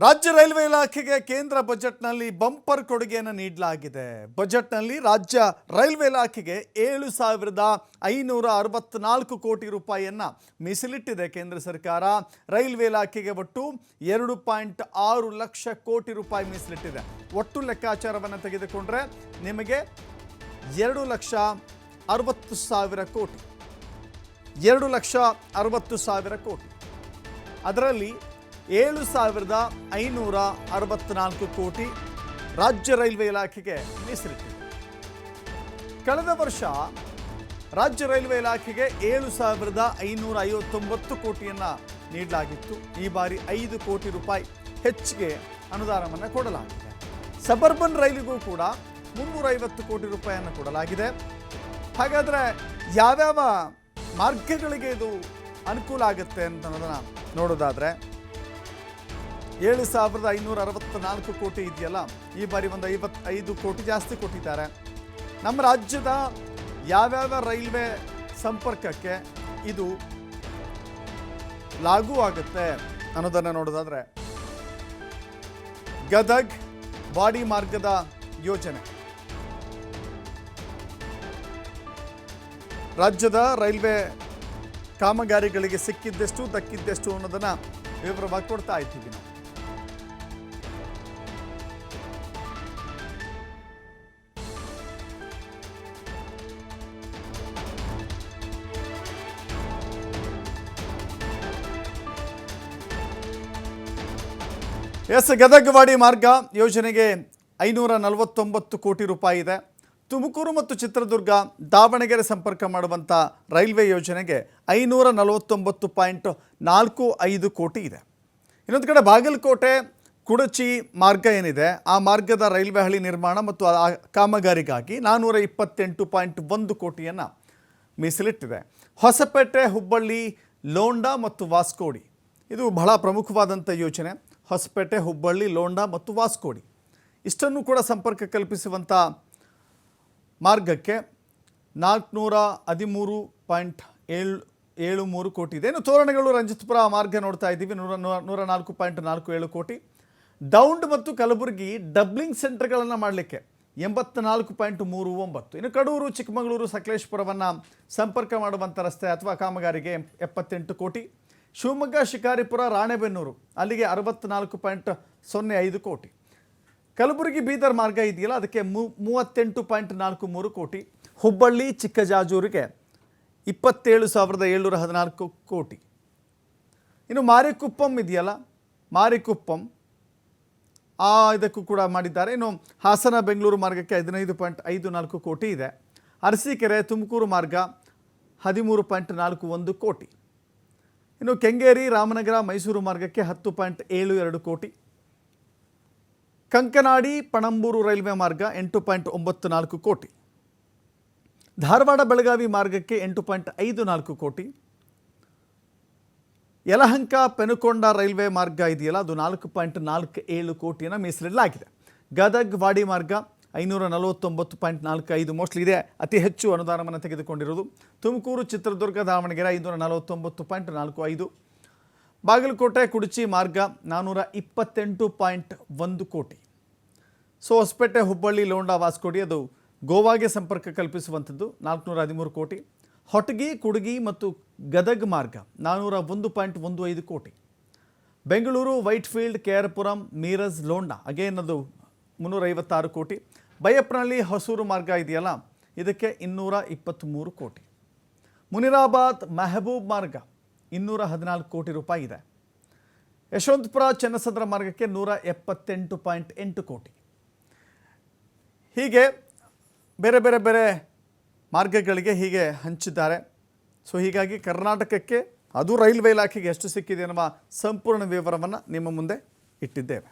ರಾಜ್ಯ ರೈಲ್ವೆ ಇಲಾಖೆಗೆ ಕೇಂದ್ರ ಬಜೆಟ್ನಲ್ಲಿ ಬಂಪರ್ ಕೊಡುಗೆಯನ್ನು ನೀಡಲಾಗಿದೆ. ಬಜೆಟ್ನಲ್ಲಿ ರಾಜ್ಯ ರೈಲ್ವೆ ಇಲಾಖೆಗೆ 7,564 ಕೋಟಿ ರೂಪಾಯಿಯನ್ನು ಮೀಸಲಿಟ್ಟಿದೆ ಕೇಂದ್ರ ಸರ್ಕಾರ. ರೈಲ್ವೆ ಇಲಾಖೆಗೆ ಒಟ್ಟು 2.6 ಲಕ್ಷ ಕೋಟಿ ರೂಪಾಯಿ ಮೀಸಲಿಟ್ಟಿದೆ. ಒಟ್ಟು ಲೆಕ್ಕಾಚಾರವನ್ನು ತೆಗೆದುಕೊಂಡ್ರೆ ನಿಮಗೆ 2,60,000 ಕೋಟಿ 2,60,000 ಕೋಟಿ. ಅದರಲ್ಲಿ 7,564 ಕೋಟಿ ರಾಜ್ಯ ರೈಲ್ವೆ ಇಲಾಖೆಗೆ ಮೀಸಲಿಟ್ಟಿದೆ. ಕಳೆದ ವರ್ಷ ರಾಜ್ಯ ರೈಲ್ವೆ ಇಲಾಖೆಗೆ 7,559 ಕೋಟಿಯನ್ನು ನೀಡಲಾಗಿತ್ತು. ಈ ಬಾರಿ 5 ಕೋಟಿ ರೂಪಾಯಿ ಹೆಚ್ಚಿಗೆ ಅನುದಾನವನ್ನು ಕೊಡಲಾಗಿದೆ. ಸಬರ್ಬನ್ ರೈಲಿಗೂ ಕೂಡ 350 ಕೋಟಿ ರೂಪಾಯಿಯನ್ನು ಕೊಡಲಾಗಿದೆ. ಹಾಗಾದರೆ ಯಾವ್ಯಾವ ಮಾರ್ಗಗಳಿಗೆ ಇದು ಅನುಕೂಲ ಆಗುತ್ತೆ ಅಂತ ಅನ್ನೋದನ್ನು ನೋಡೋದಾದರೆ 7,564 ಕೋಟಿ ಇದೆಯಲ್ಲ, ಈ ಬಾರಿ ಒಂದು 55 ಕೋಟಿ ಜಾಸ್ತಿ ಕೊಟ್ಟಿದ್ದಾರೆ. ನಮ್ಮ ರಾಜ್ಯದ ಯಾವ್ಯಾವ ರೈಲ್ವೆ ಸಂಪರ್ಕಕ್ಕೆ ಇದು ಲಾಗೂ ಆಗುತ್ತೆ ಅನ್ನೋದನ್ನು ನೋಡೋದಾದರೆ ಗದಗ್ ವಾಡಿ ಮಾರ್ಗದ ಯೋಜನೆ ರಾಜ್ಯದ ರೈಲ್ವೆ ಕಾಮಗಾರಿಗಳಿಗೆ ಸಿಕ್ಕಿದ್ದೆಷ್ಟು ದಕ್ಕಿದ್ದೆಷ್ಟು ಅನ್ನೋದನ್ನು ವಿವರವಾಗಿ ಕೊಡ್ತಾ ಇದ್ದೀವಿ ನಾವು. ಗದಗ್ ವಾಡಿ ಮಾರ್ಗ ಯೋಜನೆಗೆ 549 ಕೋಟಿ ರೂಪಾಯಿ ಇದೆ. ತುಮಕೂರು ಮತ್ತು ಚಿತ್ರದುರ್ಗ ದಾವಣಗೆರೆ ಸಂಪರ್ಕ ಮಾಡುವಂಥ ರೈಲ್ವೆ ಯೋಜನೆಗೆ 549.45 ಕೋಟಿ ಇದೆ. ಇನ್ನೊಂದು ಕಡೆ ಬಾಗಲಕೋಟೆ ಕುಡಚಿ ಮಾರ್ಗ ಏನಿದೆ, ಆ ಮಾರ್ಗದ ರೈಲ್ವೆ ಹಳಿ ನಿರ್ಮಾಣ ಮತ್ತು ಆ ಕಾಮಗಾರಿಗಾಗಿ 428.1 ಕೋಟಿಯನ್ನು ಮೀಸಲಿಟ್ಟಿದೆ. ಹೊಸಪೇಟೆ ಹುಬ್ಬಳ್ಳಿ ಲೋಂಡಾ ಮತ್ತು ವಾಸ್ಕೋಡಿ ಇದು ಬಹಳ ಪ್ರಮುಖವಾದಂಥ ಯೋಜನೆ. ಹೊಸಪೇಟೆ ಹುಬ್ಬಳ್ಳಿ ಲೋಂಡಾ ಮತ್ತು ವಾಸ್ಕೋಡಿ ಇಷ್ಟನ್ನು ಕೂಡ ಸಂಪರ್ಕ ಕಲ್ಪಿಸುವಂಥ ಮಾರ್ಗಕ್ಕೆ 413.73 ಕೋಟಿ ಇದೆ. ಇನ್ನು ತೋರಣಗಳು ರಂಜಿತಪುರ ಮಾರ್ಗ ನೋಡ್ತಾ ಇದ್ದೀವಿ, 104.47 ಕೋಟಿ. ದೌಂಡ್ ಮತ್ತು ಕಲಬುರಗಿ ಡಬ್ಲಿಂಗ್ ಸೆಂಟರ್ಗಳನ್ನು ಮಾಡಲಿಕ್ಕೆ 84.39. ಇನ್ನು ಕಡೂರು ಚಿಕ್ಕಮಗಳೂರು ಸಕಲೇಶ್ಪುರವನ್ನು ಸಂಪರ್ಕ ಮಾಡುವಂಥ ರಸ್ತೆ ಅಥವಾ ಕಾಮಗಾರಿಗೆ 78 ಕೋಟಿ. ಶಿವಮೊಗ್ಗ ಶಿಕಾರಿಪುರ ರಾಣೆಬೆನ್ನೂರು ಅಲ್ಲಿಗೆ 64.05 ಕೋಟಿ. ಕಲಬುರಗಿ ಬೀದರ್ ಮಾರ್ಗ ಇದೆಯಲ್ಲ, ಅದಕ್ಕೆ 38.43 ಕೋಟಿ. ಹುಬ್ಬಳ್ಳಿ ಚಿಕ್ಕಜಾಜೂರಿಗೆ 27,714 ಕೋಟಿ. ಇನ್ನು ಮಾರಿಕುಪ್ಪಂ ಇದೆಯಲ್ಲ, ಮಾರಿಕುಪ್ಪಂ ಇದಕ್ಕೂ ಕೂಡ ಮಾಡಿದ್ದಾರೆ. ಇನ್ನು ಹಾಸನ ಬೆಂಗಳೂರು ಮಾರ್ಗಕ್ಕೆ 15.54 ಕೋಟಿ ಇದೆ. ಅರಸೀಕೆರೆ ತುಮಕೂರು ಮಾರ್ಗ 13.41 ಕೋಟಿ. ಇನ್ನು ಕೆಂಗೇರಿ ರಾಮನಗರ ಮೈಸೂರು ಮಾರ್ಗಕ್ಕೆ 10.72 ಕೋಟಿ. ಕಂಕನಾಡಿ ಪಣಂಬೂರು ರೈಲ್ವೆ ಮಾರ್ಗ 8.94 ಕೋಟಿ. ಧಾರವಾಡ ಬೆಳಗಾವಿ ಮಾರ್ಗಕ್ಕೆ 8.54 ಕೋಟಿ. ಯಲಹಂಕ ಪೆನುಕೊಂಡ ರೈಲ್ವೆ ಮಾರ್ಗ ಇದೆಯಲ್ಲ, ಅದು 4.47 ಕೋಟಿಯನ್ನು ಮೀಸಲಿಡಲಾಗಿದೆ. ಗದಗ್ ವಾಡಿ ಮಾರ್ಗ 549.45 ಮೋಸ್ಟ್ಲಿ ಇದೆ ಅತಿ ಹೆಚ್ಚು ಅನುದಾನವನ್ನು ತೆಗೆದುಕೊಂಡಿರೋದು. ತುಮಕೂರು ಚಿತ್ರದುರ್ಗ ದಾವಣಗೆರೆ 549.45. ಬಾಗಲಕೋಟೆ ಕುಡಚಿ ಮಾರ್ಗ 428.1 ಕೋಟಿ. ಹೊಸಪೇಟೆ ಹುಬ್ಬಳ್ಳಿ ಲೋಂಡಾ ವಾಸ್ಕೋಡಿ ಅದು ಗೋವಾಗೆ ಸಂಪರ್ಕ ಕಲ್ಪಿಸುವಂಥದ್ದು 413 ಕೋಟಿ. ಹೊಟಗಿ ಕುಡಗಿ ಮತ್ತು ಗದಗ್ ಮಾರ್ಗ 401.15 ಕೋಟಿ. ಬೆಂಗಳೂರು ವೈಟ್ಫೀಲ್ಡ್ ಕೆಆರ್ಪುರಂ ಮೀರಜ್ ಲೋಂಡಾ ಅಗೇನ್ ಅದು 356 ಕೋಟಿ. ಬೈಯಪ್ಪನಹಳ್ಳಿ ಹೊಸೂರು ಮಾರ್ಗ ಇದೆಯಲ್ಲ, ಇದಕ್ಕೆ 223 ಕೋಟಿ. ಮುನಿರಾಬಾದ್ ಮೆಹಬೂಬ್ ಮಾರ್ಗ 214 ಕೋಟಿ ರೂಪಾಯಿ ಇದೆ. ಯಶವಂತಪುರ ಚನ್ನಸಂದ್ರ ಮಾರ್ಗಕ್ಕೆ 178.8 ಕೋಟಿ. ಹೀಗೆ ಬೇರೆ ಬೇರೆ ಬೇರೆ ಮಾರ್ಗಗಳಿಗೆ ಹೀಗೆ ಹಂಚಿದ್ದಾರೆ. ಹೀಗಾಗಿ ಕರ್ನಾಟಕಕ್ಕೆ ಅದು ರೈಲ್ವೆ ಇಲಾಖೆಗೆ ಎಷ್ಟು ಸಿಕ್ಕಿದೆ ಎನ್ನುವ ಸಂಪೂರ್ಣ ವಿವರವನ್ನು ನಿಮ್ಮ ಮುಂದೆ ಇಟ್ಟಿದ್ದೇವೆ.